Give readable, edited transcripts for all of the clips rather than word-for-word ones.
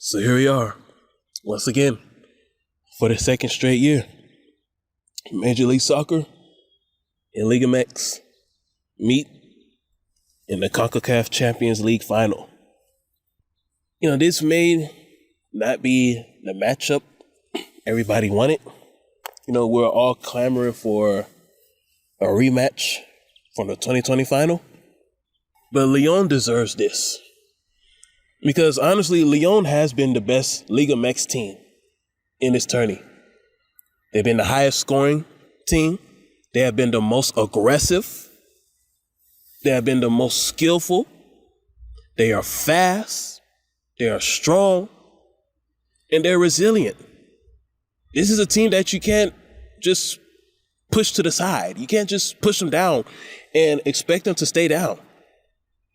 So here we are, once again, for the second straight year. Major League Soccer and Liga MX meet in the Concacaf Champions League final. You know, this may not be the matchup everybody wanted. You know, we're all clamoring for a rematch from the 2020 final. But Lyon deserves this. Because honestly, Lyon has been the best Liga MX team in this tourney. They've been the highest scoring team. They have been the most aggressive. They have been the most skillful. They are fast. They are strong. And they're resilient. This is a team that you can't just push to the side. You can't just push them down and expect them to stay down.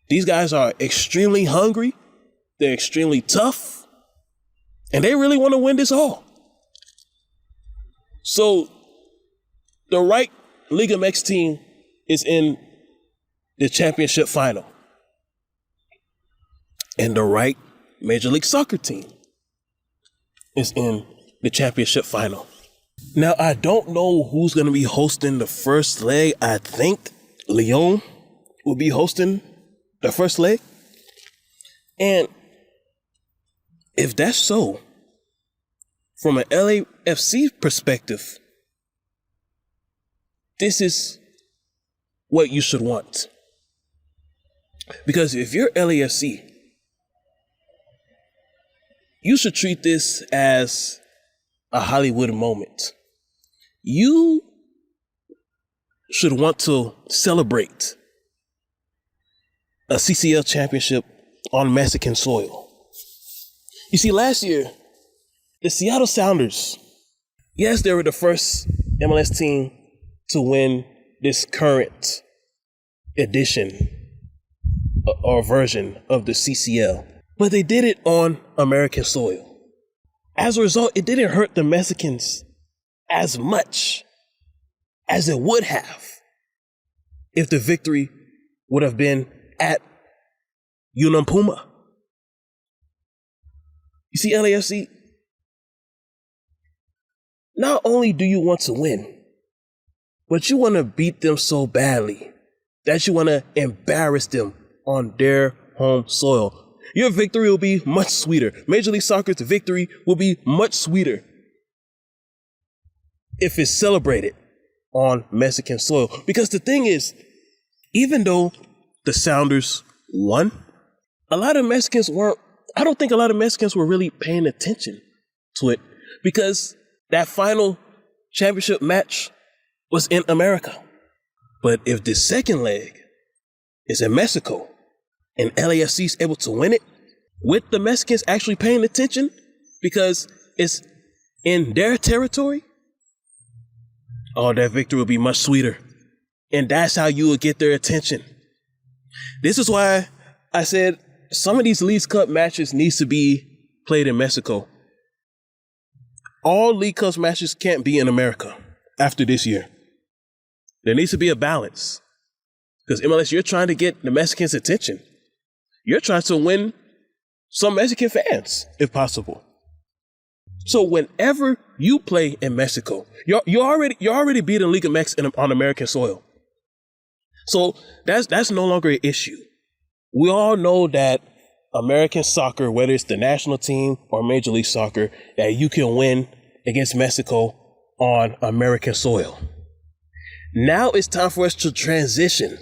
These guys are extremely hungry. They're extremely tough, and they really want to win this all. So the right Liga MX team is in the championship final, and the right Major League Soccer team is in the championship final. Now, I don't know who's going to be hosting the first leg. I think Lyon will be hosting the first leg. And if that's so, from an LAFC perspective, this is what you should want. Because if you're LAFC, you should treat this as a Hollywood moment. You should want to celebrate a CCL championship on Mexican soil. You see, last year, the Seattle Sounders, yes, they were the first MLS team to win this current edition or version of the CCL, but they did it on American soil. As a result, it didn't hurt the Mexicans as much as it would have if the victory would have been at Puma. You see, LAFC, not only do you want to win, but you want to beat them so badly that you want to embarrass them on their home soil. Your victory will be much sweeter. Major League Soccer's victory will be much sweeter if it's celebrated on Mexican soil. Because the thing is, even though the Sounders won, I don't think a lot of Mexicans were really paying attention to it because that final championship match was in America. But if the second leg is in Mexico and LAFC is able to win it with the Mexicans actually paying attention because it's in their territory, oh, that victory will be much sweeter. And that's how you will get their attention. This is why I said some of these League Cup matches needs to be played in Mexico. All League Cup matches can't be in America after this year. There needs to be a balance. Because MLS, you're trying to get the Mexicans' attention. You're trying to win some Mexican fans, if possible. So whenever you play in Mexico, you're already beating Liga MX on American soil. So that's no longer an issue. We all know that American soccer, whether it's the national team or Major League Soccer, that you can win against Mexico on American soil. Now it's time for us to transition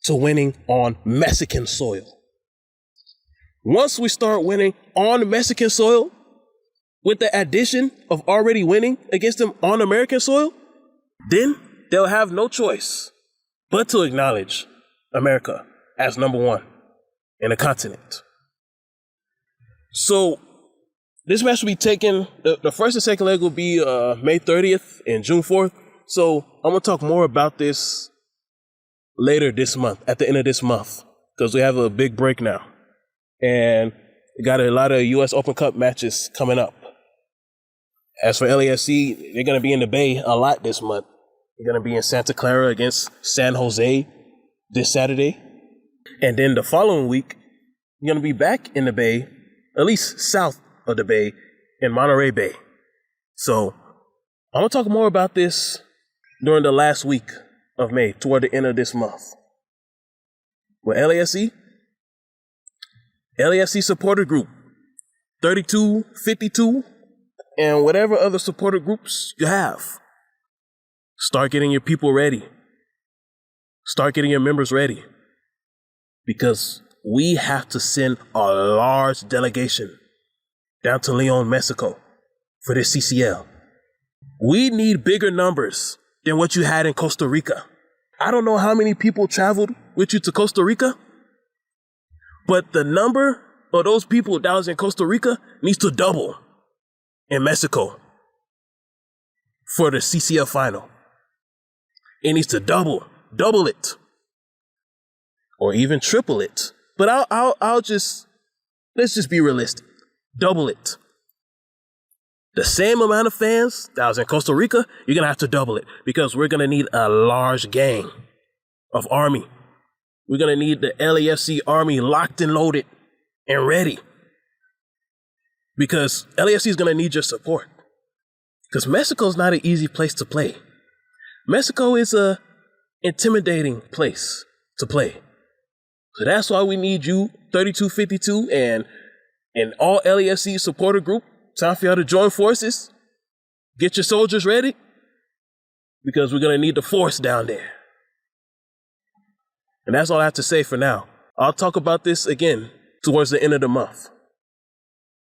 to winning on Mexican soil. Once we start winning on Mexican soil, with the addition of already winning against them on American soil, then they'll have no choice but to acknowledge America as number one in the continent. So this match will be taken, the first and second leg will be May 30th and June 4th. So I'm going to talk more about this later this month, at the end of this month, because we have a big break now. And we got a lot of U.S. Open Cup matches coming up. As for LAFC, they're going to be in the Bay a lot this month. They're going to be in Santa Clara against San Jose this Saturday. And then the following week, you're going to be back in the Bay, at least south of the Bay in Monterey Bay. So I'm going to talk more about this during the last week of May, toward the end of this month. With LAFC supporter group, 3252, and whatever other supporter groups you have. Start getting your people ready. Start getting your members ready. Because we have to send a large delegation down to Leon, Mexico for this CCL. We need bigger numbers than what you had in Costa Rica. I don't know how many people traveled with you to Costa Rica, but the number of those people that was in Costa Rica needs to double in Mexico for the CCL final. It needs to double it, or even triple it. But let's just be realistic. Double it. The same amount of fans that was in Costa Rica, you're going to have to double it, because we're going to need a large gang of army. We're going to need the LAFC army locked and loaded and ready, because LAFC is going to need your support. Because Mexico is not an easy place to play. Mexico is a intimidating place to play. So that's why we need you, 3252, and all LAFC supporter group. Time for y'all to join forces. Get your soldiers ready, because we're going to need the force down there. And that's all I have to say for now. I'll talk about this again towards the end of the month.